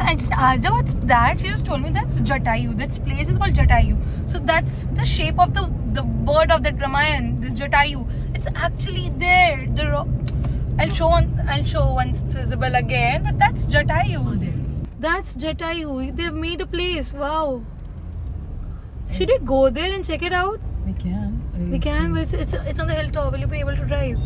I asked her what's that. She just told me that's Jatayu. That place is called Jatayu. So that's the shape of the bird of that Ramayan. This Jatayu. It's actually there. I'll show once it's visible again. But that's Jatayu. Oh, there. That's Jatayu. They've made a place. Wow. Should we go there and check it out? We can. We can, but it's on the hilltop. Will you be able to drive?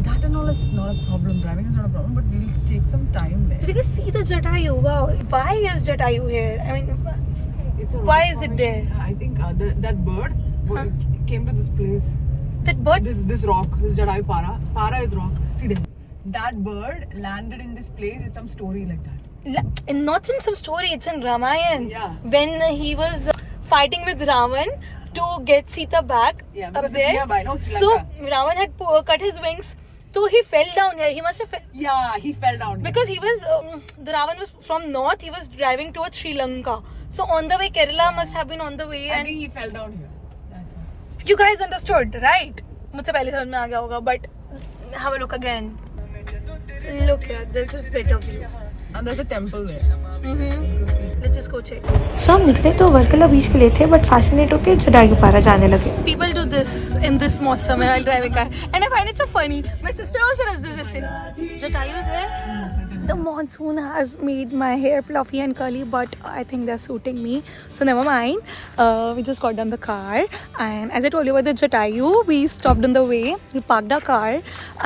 That and all is not a problem. Driving is not a problem, but we'll take some time there. Did you guys see the Jatayu? Wow. Why is Jatayu here? I mean, It's a why rock is it formation. there? I think that bird came to this place. That bird? This rock, this Jatayu Para. Para is rock. See there. That bird landed in this place. It's some story like that. Not in some story. It's in Ramayan. Yeah. When he was fighting with Ravan to get Sita back Yeah, up because there. it's nearby, no? Sri So Lanka. Ravan had cut his wings. So he fell down here. He must have Yeah, he fell down. because he was the Ravan was from north. He was driving towards Sri Lanka. So on the way, Kerala must have been on the way. I And think he fell down here. That's it. you guys understood, right? मुझसे पहले समझ में आ गया होगा. But have a look again. Look here. This is better view. And there's a temple there. Let's just go check. सो हम निकले तो वर्कला बीच के लिए थे बट फैसिनेट होके जटायू पारा जाने लगे. People do this in this mosam while driving car, and I find it so funny. My sister also does this. Jatayu is here. The monsoon has made my hair fluffy and curly, but I think they're suiting me, so never mind. We just got down the car, and as I told you about the Jatayu, we stopped on the way. We parked our car,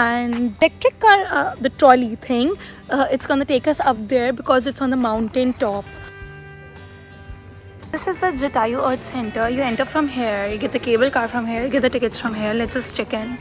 and electric car, the trolley thing, it's gonna take us up there because it's on the mountain top. This is the Jatayu Earth Center. You enter from here, you get the cable car from here, you get the tickets from here. Let's just check in.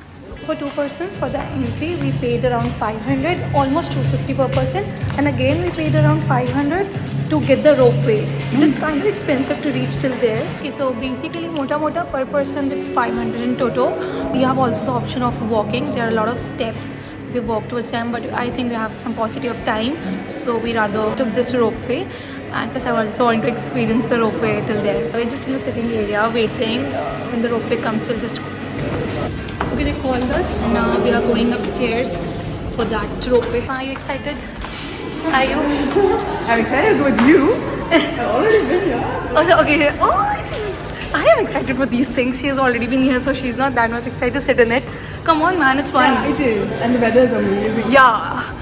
For 2 persons for the entry, we paid around 500, almost 250 per person. And again, we paid around 500 to get the ropeway. So it's kind of expensive to reach till there. Okay, so basically, mota per person, it's 500 in total. You have also the option of walking. There are a lot of steps. We walk towards them, but I think we have some paucity of time, so we rather took this ropeway. And plus I also want to experience the ropeway till there. We're just in the sitting area waiting. When the ropeway comes, we'll just go. Okay, they called us and now we are going upstairs for that ropeway. Are you excited? Are you? I'm excited to go with you. I've already been here. Oh, okay. I am excited for these things. She has already been here, so she's not that much excited to sit in it. Come on, man, it's fun. Yeah, it is. And the weather is amazing. Yeah.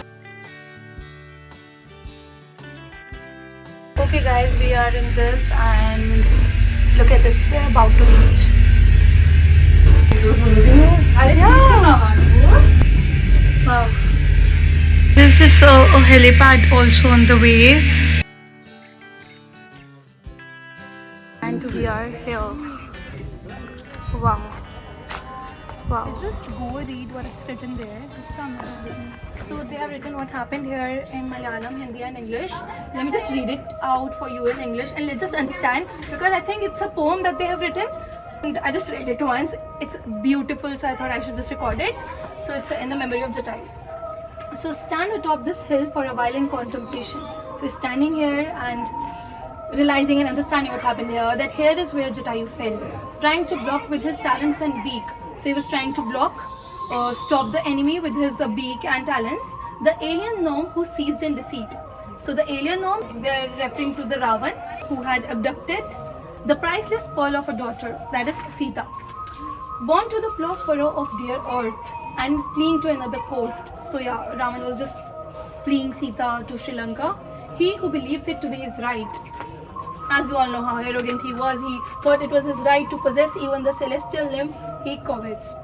Okay guys, we are in this and look at this, we are about to reach. Wow. There's this helipad also on the way. And we are here. Wow. Wow. Let's just go read what it's written there. So they have written what happened here in Malayalam, Hindi and English. Let me just read it out for you in English and let's just understand, because I think it's a poem that they have written. And I just read it once. It's beautiful, so I thought I should just record it. So it's in the memory of Jatayu. So stand atop this hill for a while in contemplation. So he's standing here and realizing and understanding what happened here, that here is where Jatayu fell, trying to block with his talons and beak. So he was trying to block, stop the enemy with his beak and talons, the alien gnome who seized in deceit. So the alien gnome, they're referring to the Ravan who had abducted the priceless pearl of a daughter, that is Sita, born to the plough furrow of dear earth and fleeing to another coast. So yeah, Ravan was just fleeing Sita to Sri Lanka. He who believes it to be his right. As we all know how arrogant he was, he thought it was his right to possess even the celestial limb he covets.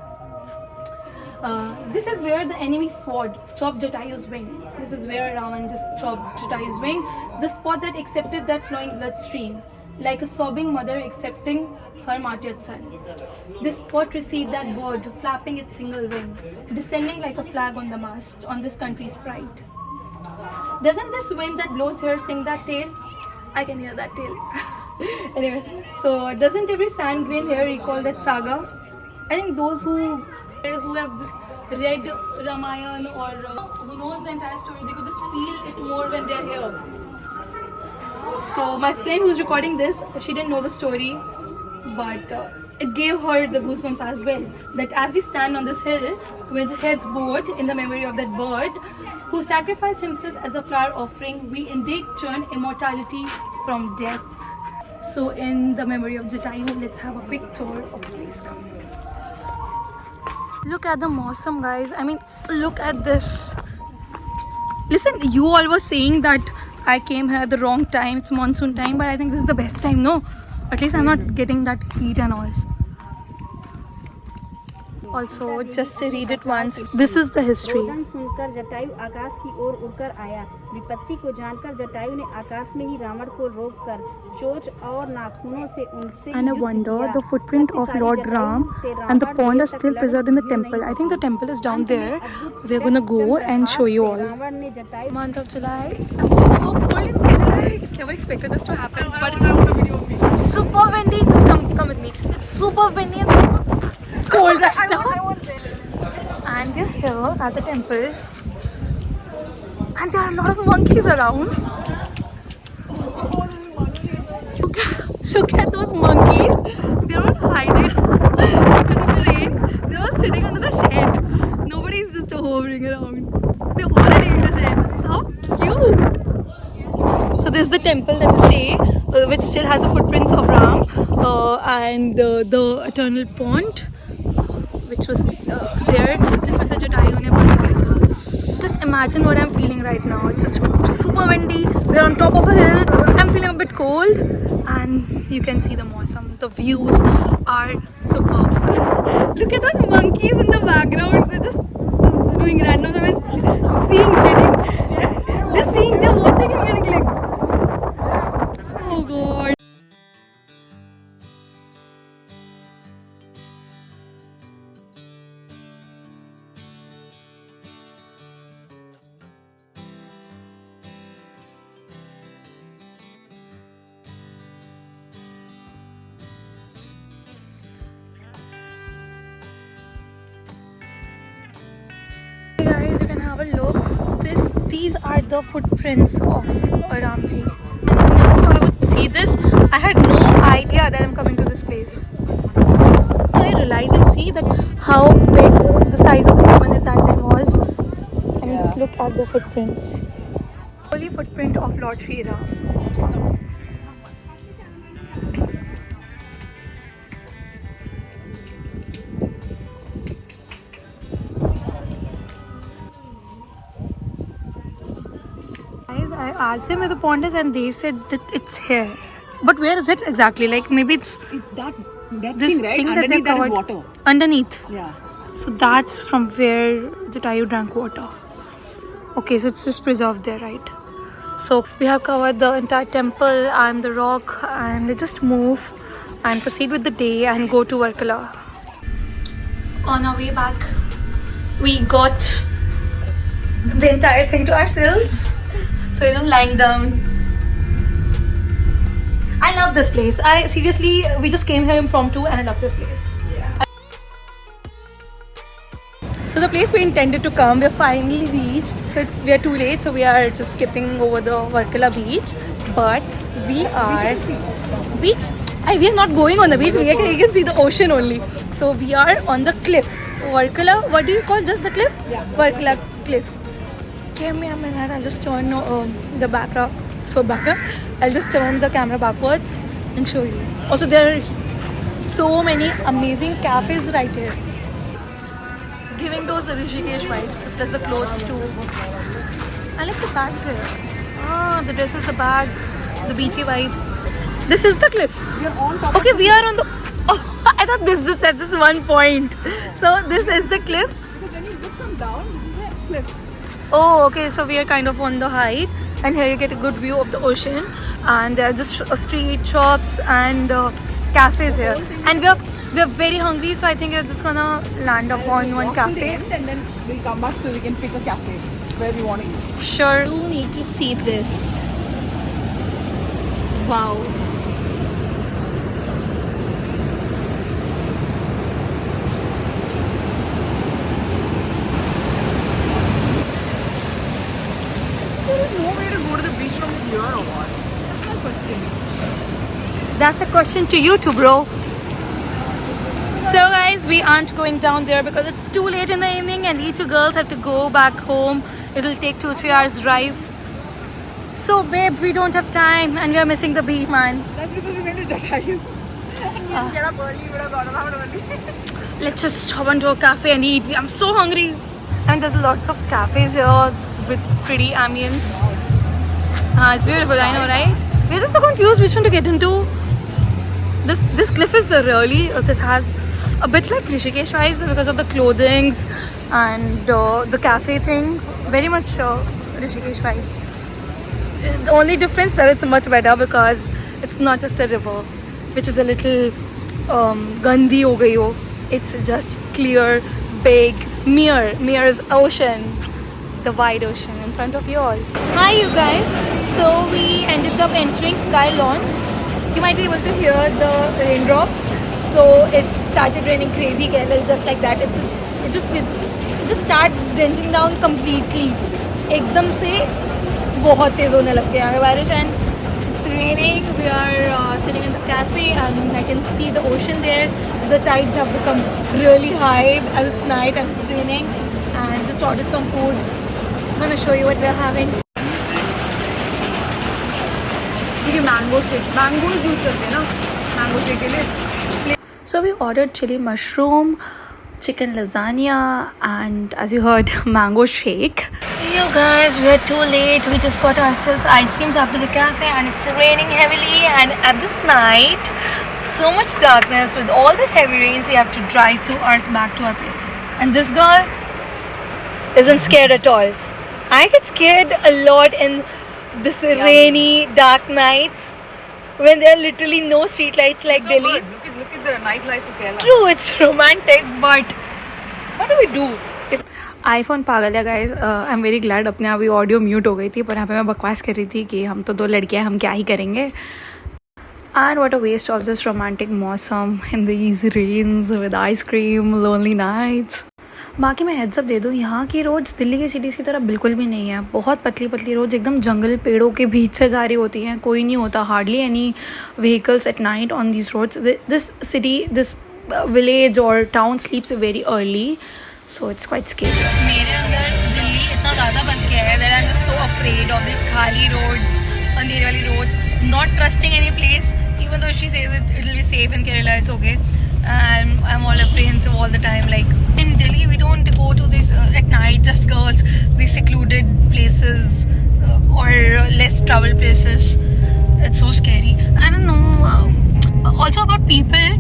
This is where the enemy's sword chopped Jatayu's wing. This is where Ravan just chopped Jatayu's wing. The spot that accepted that flowing bloodstream, like a sobbing mother accepting her martyred son. This spot received that bird flapping its single wing, descending like a flag on the mast, on this country's pride. Doesn't this wind that blows here sing that tale? I can hear that tale. Anyway, so doesn't every sand grain here recall that saga? I think those who have just read Ramayana or who knows the entire story, they could just feel it more when they're here. So my friend who's recording this, she didn't know the story, but it gave her the goosebumps as well. That as we stand on this hill with heads bowed in the memory of that bird, who sacrificed himself as a flower offering, we indeed churn immortality from death. So in the memory of Jatayu, let's have a quick tour of the place. Come. Look at the Mausam, guys. I mean, look at this. Listen, you all were saying that I came here at the wrong time. It's monsoon time, but I think this is the best time, no? At least I'm not getting that heat and all. Also, just to read it once. This is the history. रोदन सुनकर जटायु आकाश की ओर उड़कर आया। विपत्ति को जानकर जटायु ने आकाश में ही रावण को रोककर चोंच और नाखूनों से उनसे And I wonder the footprint of Lord Ram and the pond are still preserved in the temple. I think the temple is down there. We're gonna go and show you all. Ravan ने Jatayu Month of July. I'm getting so cold in Kerala. I never expected this to happen, but it's super windy. Just come with me. It's super windy and super cold right now. And we're here at the temple, and there are a lot of monkeys around. Look at those monkeys. They're not hiding because of the rain. They're all sitting under the shed. Nobody's just hovering around. They're already in the shed. How cute! So this is the temple that they say, which still has the footprints of Ram and the eternal pond, which was there. This was a Jatayu ne banaya. Just imagine what I'm feeling right now. It's just super windy. We're on top of a hill. I'm feeling a bit cold, and you can see the Mausam. The views are superb. Look at those monkeys in the background. They're just doing random stuff and they're watching and getting like, oh god. Hey guys, you can have a look. These are the footprints of Ramji. And I never saw I would see this. I had no idea that I'm coming to this place. I realize and see that how big the size of the human at that time was. I mean, just look at the footprints. Holy footprint of Lord Sri Ram. I asked them where the pond is and they said that it's here. But where is it exactly? Like maybe it's That this thing, right? thing that Underneath they that is covered. water. Underneath. Yeah. So that's from where Jatayu drank water. Okay, so it's just preserved there, right? So we have covered the entire temple and the rock, and we just move and proceed with the day and go to Varkala. On our way back, we got the entire thing to ourselves. So we're just lying down. I love this place. Seriously, we just came here impromptu and I love this place. Yeah. So the place we intended to come, we're finally reached. So we are too late, so we are just skipping over the Varkala beach. But we are we are not going on the beach. You can see the ocean only. So we are on the cliff. Varkala, what do you call just the cliff? Yeah. Varkala cliff. Give me a minute. I'll just turn the background. So back. I'll just turn the camera backwards and show you. Also, there are so many amazing cafes right here. Giving those Rishikesh vibes, plus the clothes too. I like the bags here. Ah, the dresses, the bags, the beachy vibes. This is the cliff. We are on top. Okay, we are on the. Oh, I thought that's just one point. So this is the cliff. Because when you look from down, this is a cliff. Oh, okay. So we are kind of on the height, and here you get a good view of the ocean. And there are just street shops and cafes here. And we're very hungry, so I think we're just gonna land up on one Walk till the cafe. end and then we'll come back so we can pick a cafe where we want to eat. Sure. You need to see this. Wow. There is no way to go to the beach from here or what? That's my question. That's a question to you too, bro. So guys, we aren't going down there because it's too late in the evening and we two girls have to go back home It'll take 2-3 hours drive. So babe, we don't have time and we are missing the beach, man. That's because we went to Jatayu. And we didn't get up early, we would have gotten out early. Let's just hop into a cafe and eat. I'm so hungry. I mean, there's lots of cafes here with pretty ambience. It's beautiful, I know, right? We're just so confused which one to get into. This cliff is really, this has a bit like Rishikesh vibes because of the clothings and the cafe thing. Very much Rishikesh vibes. The only difference that it's much better because it's not just a river, which is a little gandhi ho gayi ho. It's just clear, big mirror is ocean, the wide ocean in front of you all. Hi you guys. So we ended up entering Sky Launch. You might be able to hear the raindrops. So it started raining crazy. Kerala is just like that. It just started drenching down completely. एकदम से बहुत तेज होने लग गया है बारिश and it's raining. We are sitting in the cafe and I can see the ocean there. The tides have become really high as it's night and it's raining. And just ordered some food. I'm gonna show you what we're having. Mango shake. Mangoes use करते हैं ना mango shake के लिए. So we ordered chili mushroom, chicken lasagna, and as you heard, mango shake. You guys, we're too late. We just got ourselves ice creams after the cafe and it's raining heavily. And at this night, so much darkness with all this heavy rains, we have to drive 2 hours back to our place. And this girl isn't scared at all. I get scared a lot in this rainy, dark nights when there are literally no street lights like So Delhi. good. Look at the nightlife of Kerala. True, it's romantic, but what do we do? IPhone पागल है guys. I am very glad अपने आप ही audio mute हो गई थी, पर यहाँ पे मैं बकवास कर रही थी कि हम तो 2 लड़कियाँ, हम क्या ही करेंगे. And what a waste of this romantic मौसम in these rains with ice cream, lonely nights. बाकी मैं हेड्स अप दे दूँ, यहाँ की रोड्स दिल्ली की सिटीज़ की तरह बिल्कुल भी नहीं है. बहुत पतली पतली रोड्स एकदम जंगल पेड़ों के बीच से जा रही होती हैं. कोई नहीं होता, hardly any vehicles at night on these roads. This city, this village और town sleeps very early, so it's quite scary. मेरे अंदर दिल्ली इतना ज़्यादा बस गया है that I'm just so afraid of these खाली roads, अंधेरे वाली roads, not trusting any place, even though she says it'll be safe in Kerala, it's okay. I'm all apprehensive all the time. Like in Delhi, we don't go to this at night, just girls, these secluded places or less traveled places. It's so scary. I don't know. Also about people,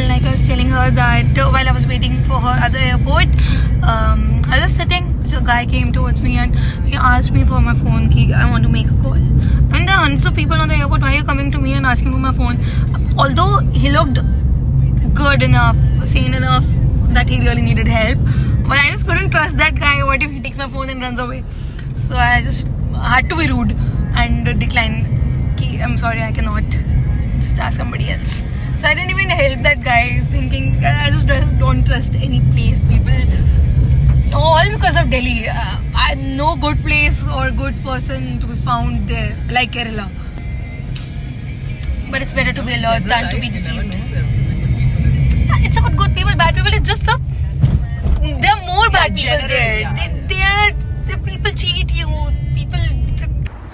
like I was telling her that while I was waiting for her at the airport, I was just sitting. So a guy came towards me and he asked me for my phone. I want to make a call. And there are hundreds of people on the airport. Why are you coming to me and asking for my phone? Although he looked good enough, sane enough that he really needed help, but I just couldn't trust that guy. What if he takes my phone and runs away? So I just had to be rude and decline. I'm sorry, I cannot. Just ask somebody else. So I didn't even help that guy, thinking I just don't trust any place, people. All because of Delhi. No good place or good person to be found there, like Kerala. But it's better to be alert than to be deceived. It's about good people, bad people. It's just there are more bad people there. The people cheat you. People.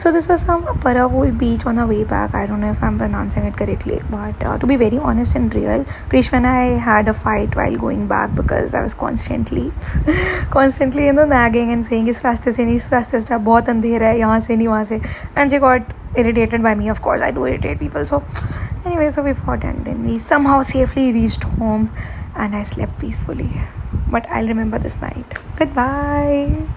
So this was some Paravol beach on our way back. I don't know if I'm pronouncing it correctly, but to be very honest and real, Krishma and I had a fight while going back because I was constantly nagging and saying इस रास्ते से नहीं, इस रास्ते से बहुत अंधेरा है, यहाँ से नहीं, वहाँ से. And she got irritated by me. Of course, I do irritate people. So anyway, so we fought and then we somehow safely reached home and I slept peacefully. But I'll remember this night. Goodbye.